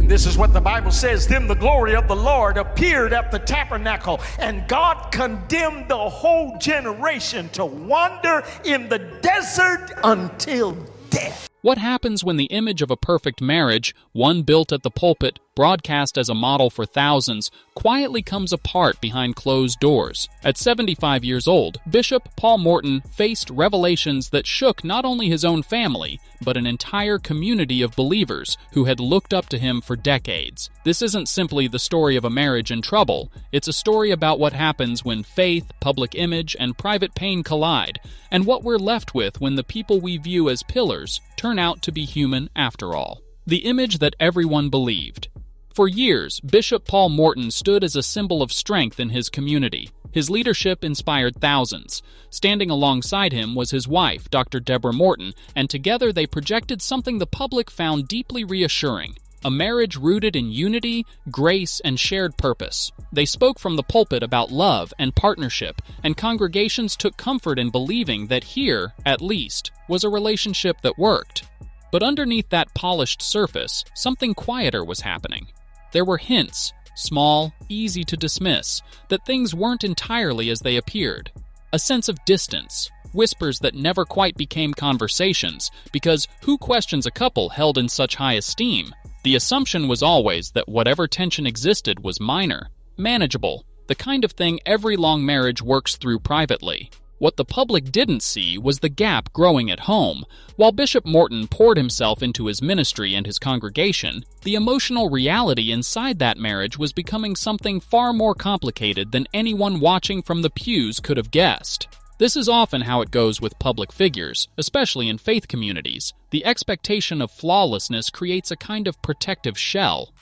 This is what the Bible says. Then the glory of the Lord appeared at the tabernacle, and God condemned the whole generation to wander in the desert until death. What happens when the image of a perfect marriage, one built at the pulpit, broadcast as a model for thousands, quietly comes apart behind closed doors? At 75 years old, Bishop Paul Morton faced revelations that shook not only his own family, but an entire community of believers who had looked up to him for decades. This isn't simply the story of a marriage in trouble. It's a story about what happens when faith, public image, and private pain collide, and what we're left with when the people we view as pillars turn out to be human after all. The image that everyone believed. For years, Bishop Paul Morton stood as a symbol of strength in his community. His leadership inspired thousands. Standing alongside him was his wife, Dr. Deborah Morton, and together they projected something the public found deeply reassuring: a marriage rooted in unity, grace, and shared purpose. They spoke from the pulpit about love and partnership, and congregations took comfort in believing that here, at least, was a relationship that worked. But underneath that polished surface, something quieter was happening. There were hints, small, easy to dismiss, that things weren't entirely as they appeared. A sense of distance, whispers that never quite became conversations, because who questions a couple held in such high esteem? The assumption was always that whatever tension existed was minor, manageable, the kind of thing every long marriage works through privately. What the public didn't see was the gap growing at home. While Bishop Morton poured himself into his ministry and his congregation, the emotional reality inside that marriage was becoming something far more complicated than anyone watching from the pews could have guessed. This is often how it goes with public figures, especially in faith communities. The expectation of flawlessness creates a kind of protective shell.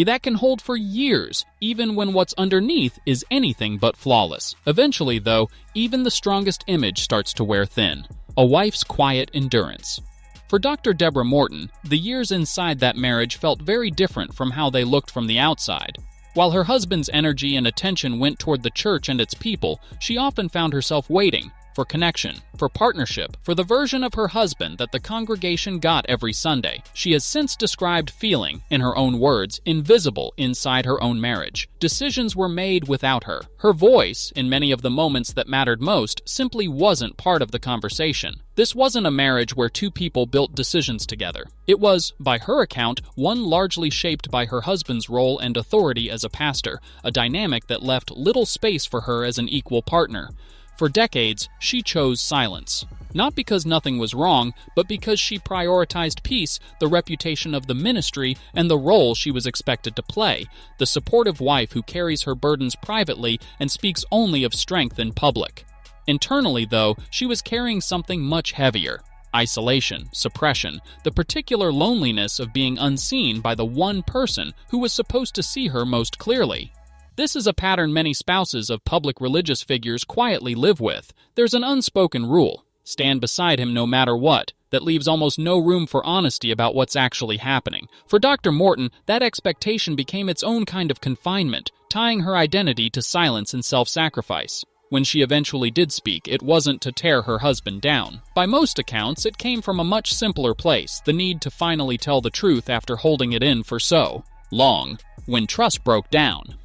That can hold for years, even when what's underneath is anything but flawless. Eventually, though, even the strongest image starts to wear thin. A wife's quiet endurance. For Dr. Deborah Morton, the years inside that marriage felt very different from how they looked from the outside. While her husband's energy and attention went toward the church and its people, she often found herself waiting for connection, for partnership, for the version of her husband that the congregation got every Sunday. She has since described feeling, in her own words, invisible inside her own marriage. Decisions were made without her. Her voice, in many of the moments that mattered most, simply wasn't part of the conversation. This wasn't a marriage where two people built decisions together. It was, by her account, one largely shaped by her husband's role and authority as a pastor, a dynamic that left little space for her as an equal partner. For decades, she chose silence. Not because nothing was wrong, but because she prioritized peace, the reputation of the ministry, and the role she was expected to play, the supportive wife who carries her burdens privately and speaks only of strength in public. Internally, though, she was carrying something much heavier: isolation, suppression, the particular loneliness of being unseen by the one person who was supposed to see her most clearly. This is a pattern many spouses of public religious figures quietly live with. There's an unspoken rule: stand beside him no matter what. That leaves almost no room for honesty about what's actually happening. For Dr. Morton, that expectation became its own kind of confinement, tying her identity to silence and self-sacrifice. When she eventually did speak, it wasn't to tear her husband down. By most accounts, it came from a much simpler place: the need to finally tell the truth after holding it in for so long. When trust broke down.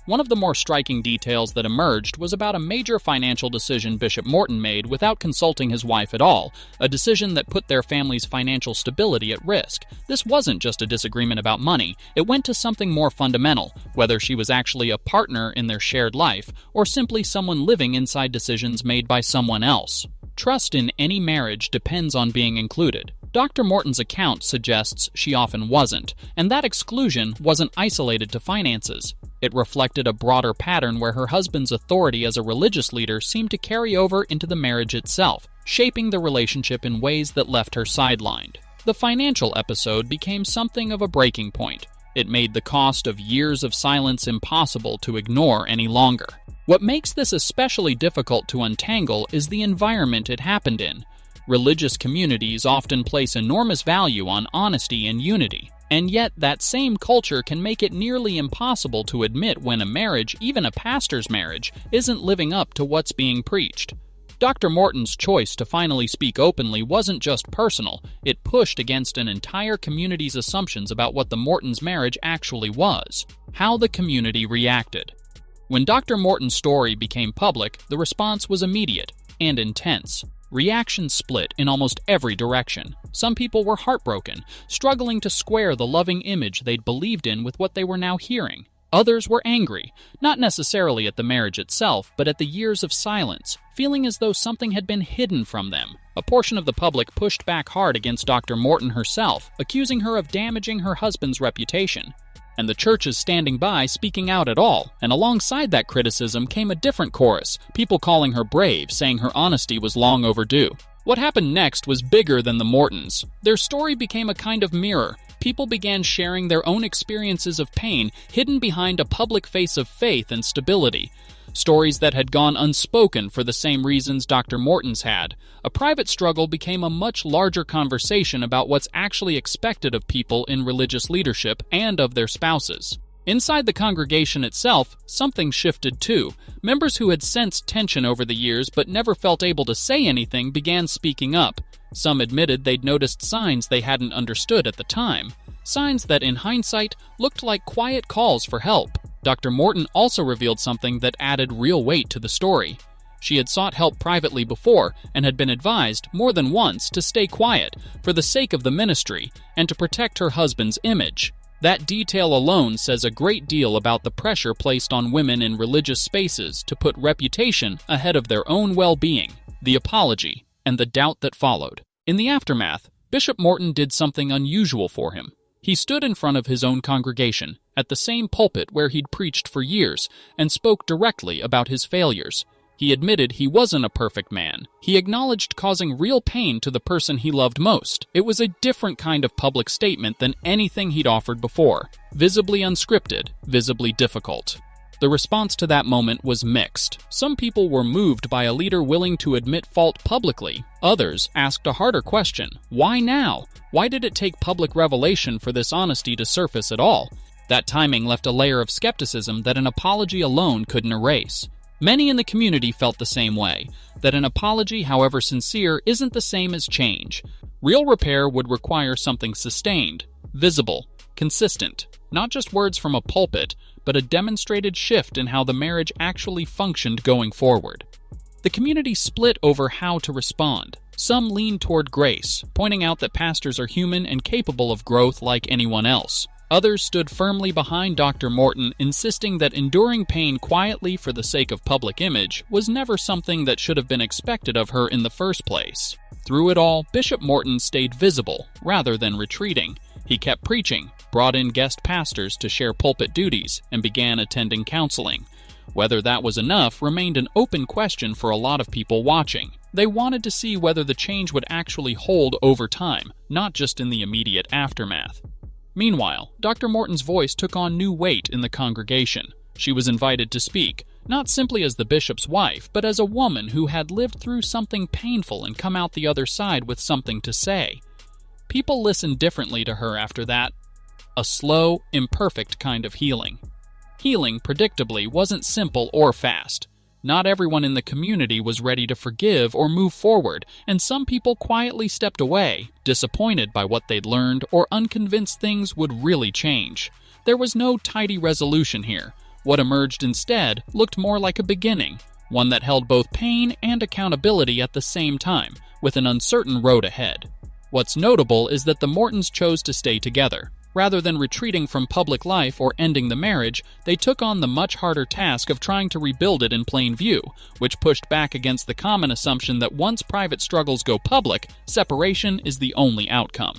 One of the more striking details that emerged was about a major financial decision Bishop Morton made without consulting his wife at all, a decision that put their family's financial stability at risk. This wasn't just a disagreement about money, it went to something more fundamental, whether she was actually a partner in their shared life, or simply someone living inside decisions made by someone else. Trust in any marriage depends on being included. Dr. Morton's account suggests she often wasn't, and that exclusion wasn't isolated to finances. It reflected a broader pattern where her husband's authority as a religious leader seemed to carry over into the marriage itself, shaping the relationship in ways that left her sidelined. The financial episode became something of a breaking point. It made the cost of years of silence impossible to ignore any longer. What makes this especially difficult to untangle is the environment it happened in. Religious communities often place enormous value on honesty and unity, and yet that same culture can make it nearly impossible to admit when a marriage, even a pastor's marriage, isn't living up to what's being preached. Dr. Morton's choice to finally speak openly wasn't just personal, it pushed against an entire community's assumptions about what the Morton's marriage actually was. How the community reacted. When Dr. Morton's story became public, the response was immediate and intense. Reactions split in almost every direction. Some people were heartbroken, struggling to square the loving image they'd believed in with what they were now hearing. Others were angry, not necessarily at the marriage itself, but at the years of silence, feeling as though something had been hidden from them. A portion of the public pushed back hard against Dr. Morton herself, accusing her of damaging her husband's reputation. And the churches standing by speaking out at all, and alongside that criticism came a different chorus, people calling her brave, saying her honesty was long overdue. What happened next was bigger than the Mortons. Their story became a kind of mirror. People began sharing their own experiences of pain hidden behind a public face of faith and stability. Stories that had gone unspoken for the same reasons Dr. Morton's had. A private struggle became a much larger conversation about what's actually expected of people in religious leadership and of their spouses. Inside the congregation itself, something shifted too. Members who had sensed tension over the years but never felt able to say anything began speaking up. Some admitted they'd noticed signs they hadn't understood at the time. Signs that, in hindsight, looked like quiet calls for help. Dr. Morton also revealed something that added real weight to the story. She had sought help privately before and had been advised, more than once, to stay quiet for the sake of the ministry and to protect her husband's image. That detail alone says a great deal about the pressure placed on women in religious spaces to put reputation ahead of their own well-being, the apology, and the doubt that followed. In the aftermath, Bishop Morton did something unusual for him. He stood in front of his own congregation, at the same pulpit where he'd preached for years, and spoke directly about his failures. He admitted he wasn't a perfect man. He acknowledged causing real pain to the person he loved most. It was a different kind of public statement than anything he'd offered before. Visibly unscripted, visibly difficult. The response to that moment was mixed. Some people were moved by a leader willing to admit fault publicly. Others asked a harder question. Why now? Why did it take public revelation for this honesty to surface at all? That timing left a layer of skepticism that an apology alone couldn't erase. Many in the community felt the same way, that an apology, however sincere, isn't the same as change. Real repair would require something sustained, visible, consistent, not just words from a pulpit, but a demonstrated shift in how the marriage actually functioned going forward. The community split over how to respond. Some leaned toward grace, pointing out that pastors are human and capable of growth like anyone else. Others stood firmly behind Dr. Morton, insisting that enduring pain quietly for the sake of public image was never something that should have been expected of her in the first place. Through it all, Bishop Morton stayed visible rather than retreating. He kept preaching, brought in guest pastors to share pulpit duties, and began attending counseling. Whether that was enough remained an open question for a lot of people watching. They wanted to see whether the change would actually hold over time, not just in the immediate aftermath. Meanwhile, Dr. Morton's voice took on new weight in the congregation. She was invited to speak, not simply as the bishop's wife, but as a woman who had lived through something painful and come out the other side with something to say. People listened differently to her after that. A slow, imperfect kind of healing. Healing, predictably, wasn't simple or fast. Not everyone in the community was ready to forgive or move forward, and some people quietly stepped away, disappointed by what they'd learned or unconvinced things would really change. There was no tidy resolution here. What emerged instead looked more like a beginning, one that held both pain and accountability at the same time, with an uncertain road ahead. What's notable is that the Mortons chose to stay together. Rather than retreating from public life or ending the marriage, they took on the much harder task of trying to rebuild it in plain view, which pushed back against the common assumption that once private struggles go public, separation is the only outcome.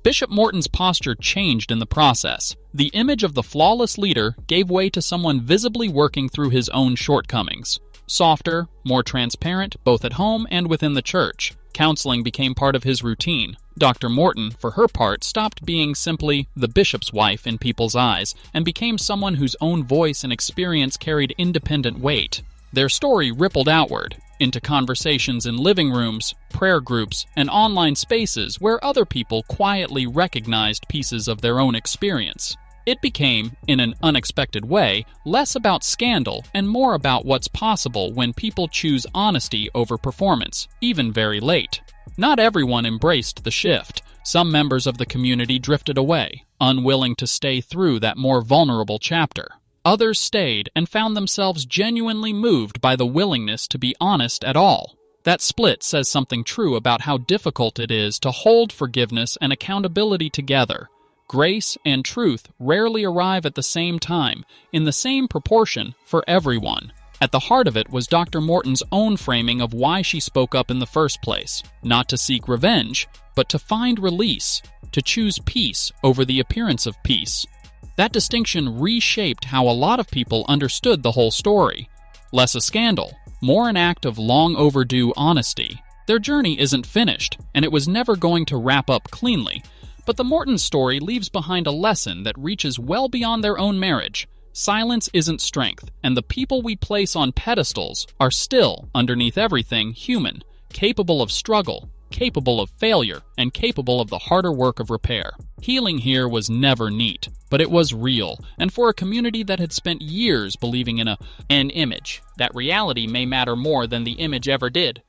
Bishop Morton's posture changed in the process. The image of the flawless leader gave way to someone visibly working through his own shortcomings. Softer, more transparent, both at home and within the church. Counseling became part of his routine. Dr. Morton, for her part, stopped being simply the bishop's wife in people's eyes and became someone whose own voice and experience carried independent weight. Their story rippled outward, into conversations in living rooms, prayer groups, and online spaces where other people quietly recognized pieces of their own experience. It became, in an unexpected way, less about scandal and more about what's possible when people choose honesty over performance, even very late. Not everyone embraced the shift. Some members of the community drifted away, unwilling to stay through that more vulnerable chapter. Others stayed and found themselves genuinely moved by the willingness to be honest at all. That split says something true about how difficult it is to hold forgiveness and accountability together. Grace and truth rarely arrive at the same time, in the same proportion, for everyone. At the heart of it was Dr. Morton's own framing of why she spoke up in the first place. Not to seek revenge, but to find release, to choose peace over the appearance of peace. That distinction reshaped how a lot of people understood the whole story. Less a scandal, more an act of long overdue honesty. Their journey isn't finished, and it was never going to wrap up cleanly. But the Morton's story leaves behind a lesson that reaches well beyond their own marriage. Silence isn't strength, and the people we place on pedestals are still, underneath everything, human, capable of struggle, capable of failure, and capable of the harder work of repair. Healing here was never neat, but it was real, and for a community that had spent years believing in an image, that reality may matter more than the image ever did.